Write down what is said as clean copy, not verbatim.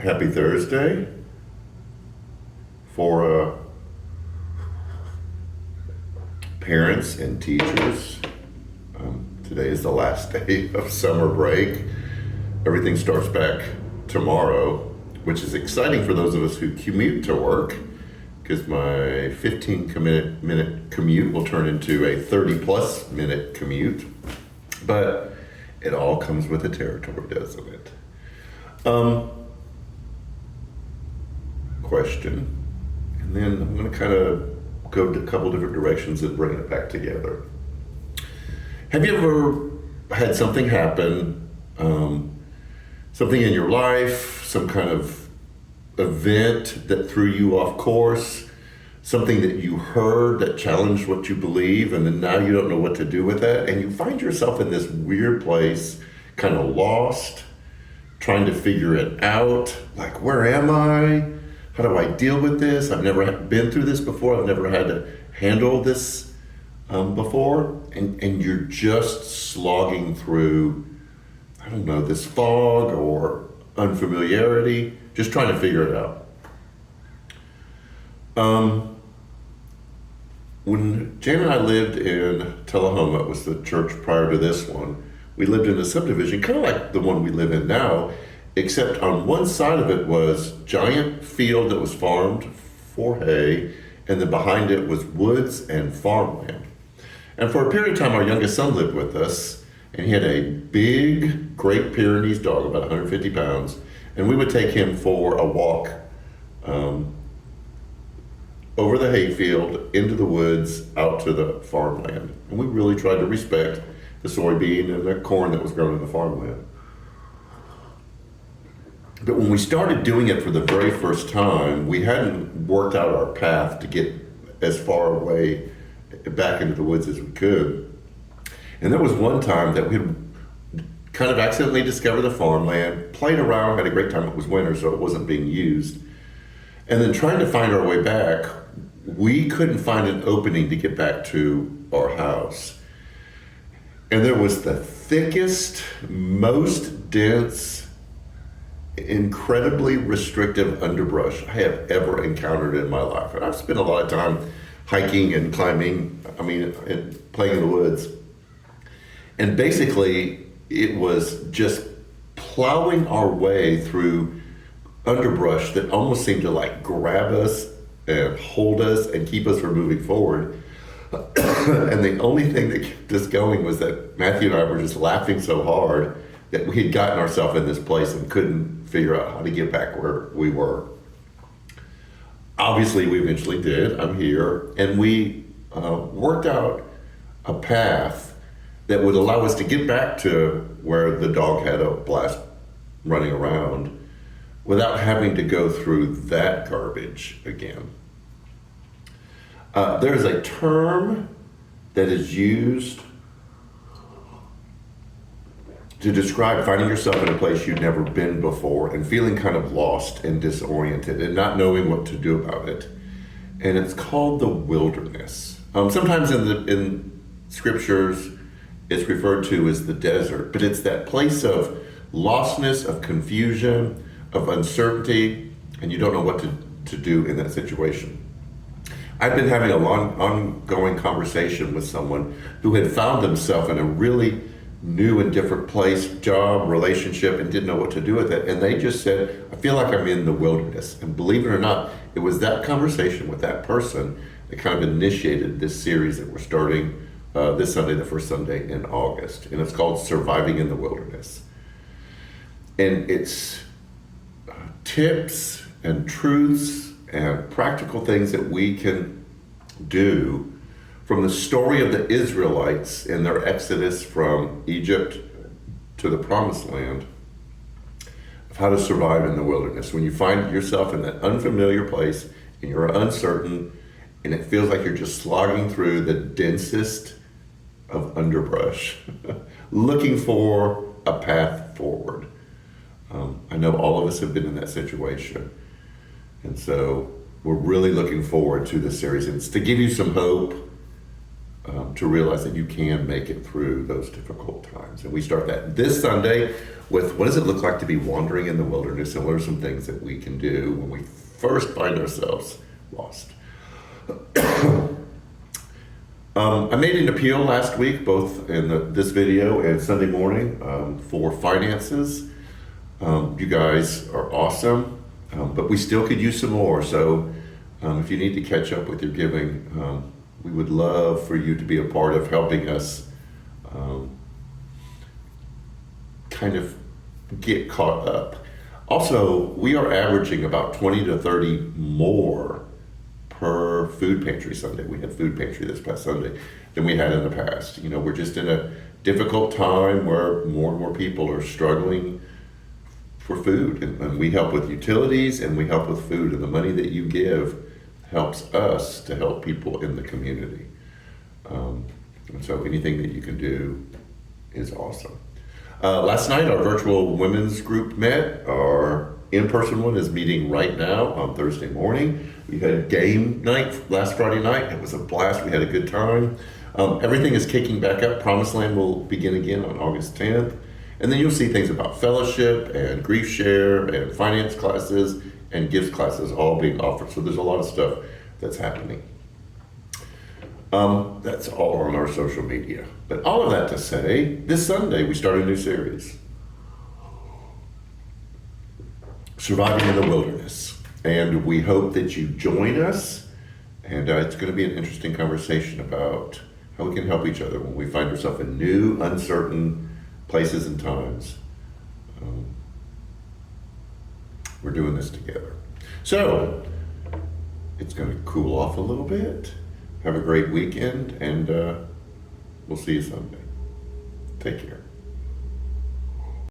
Happy Thursday for parents and teachers. Today is the last day of summer break. Everything starts back tomorrow, which is exciting for those of us who commute to work, because my 15-minute commute will turn into a 30-plus minute commute. But it all comes with the territory, doesn't it? Question, and then I'm going to kind of go to a couple different directions and bring it back together. Have you ever had something happen, something in your life, some kind of event that threw you off course, something that you heard that challenged what you believe, and then now you don't know what to do with that, and you find yourself in this weird place, kind of lost, trying to figure it out, like, where am I? How do I deal with this? I've never been through this before. I've never had to handle this before. And you're just slogging through, I don't know, this fog or unfamiliarity, just trying to figure it out. When Jan and I lived in Tullahoma, it was the church prior to this one, we lived in a subdivision, kind of like the one we live in now, except on one side of it was giant field that was farmed for hay, and then behind it was woods and farmland. And for a period of time, our youngest son lived with us, and he had a big Great Pyrenees dog, about 150 pounds, and we would take him for a walk over the hayfield, into the woods, out to the farmland. And we really tried to respect the soybean and the corn that was grown in the farmland. But when we started doing it for the very first time, we hadn't worked out our path to get as far away back into the woods as we could. And there was one time that we kind of accidentally discovered the farmland, played around, had a great time. It was winter, so it wasn't being used. And then trying to find our way back, we couldn't find an opening to get back to our house. And there was the thickest, most dense, incredibly restrictive underbrush I have ever encountered in my life. And I've spent a lot of time hiking and climbing, and playing in the woods. And basically, it was just plowing our way through underbrush that almost seemed to like grab us and hold us and keep us from moving forward. And the only thing that kept us going was that Matthew and I were just laughing so hard that we had gotten ourselves in this place and couldn't figure out how to get back where we were. Obviously, we eventually did. I'm here. And we worked out a path that would allow us to get back to where the dog had a blast running around without having to go through that garbage again. There's a term that is used to describe finding yourself in a place you'd never been before and feeling kind of lost and disoriented and not knowing what to do about it. And it's called the wilderness. Sometimes in scriptures, it's referred to as the desert, but it's that place of lostness, of confusion, of uncertainty, and you don't know what to do in that situation. I've been having a long, ongoing conversation with someone who had found themselves in a really new and different place, job, relationship, and didn't know what to do with it. And they just said, I feel like I'm in the wilderness. And believe it or not, it was that conversation with that person that kind of initiated this series that we're starting this Sunday, the first Sunday in August. And it's called Surviving in the Wilderness. And it's tips and truths and practical things that we can do from the story of the Israelites in their exodus from Egypt to the Promised Land, of how to survive in the wilderness. When you find yourself in that unfamiliar place and you're uncertain and it feels like you're just slogging through the densest of underbrush, looking for a path forward. I know all of us have been in that situation. And so we're really looking forward to this series. It's to give you some hope to realize that you can make it through those difficult times. And we start that this Sunday with what does it look like to be wandering in the wilderness, and what are some things that we can do when we first find ourselves lost. I made an appeal last week, both in this video and Sunday morning, for finances. You guys are awesome, but we still could use some more. So if you need to catch up with your giving, we would love for you to be a part of helping us kind of get caught up. Also, we are averaging about 20 to 30 more per food pantry Sunday. We had food pantry this past Sunday than we had in the past. You know, we're just in a difficult time where more and more people are struggling for food, and we help with utilities and we help with food, and the money that you give helps us to help people in the community. And so anything that you can do is awesome. Last night our virtual women's group met. Our in-person one is meeting right now on Thursday morning. We had game night last Friday night. It was a blast. We had a good time. Everything is kicking back up. Promised Land will begin again on August 10th. And then you'll see things about fellowship and grief share and finance classes and gifts classes all being offered. So there's a lot of stuff that's happening. That's all on our social media. But all of that to say, this Sunday we start a new series, Surviving in the Wilderness. And we hope that you join us. And it's going to be an interesting conversation about how we can help each other when we find ourselves in new, uncertain places and times. We're doing this together. So, it's going to cool off a little bit. Have a great weekend, and we'll see you Sunday. Take care.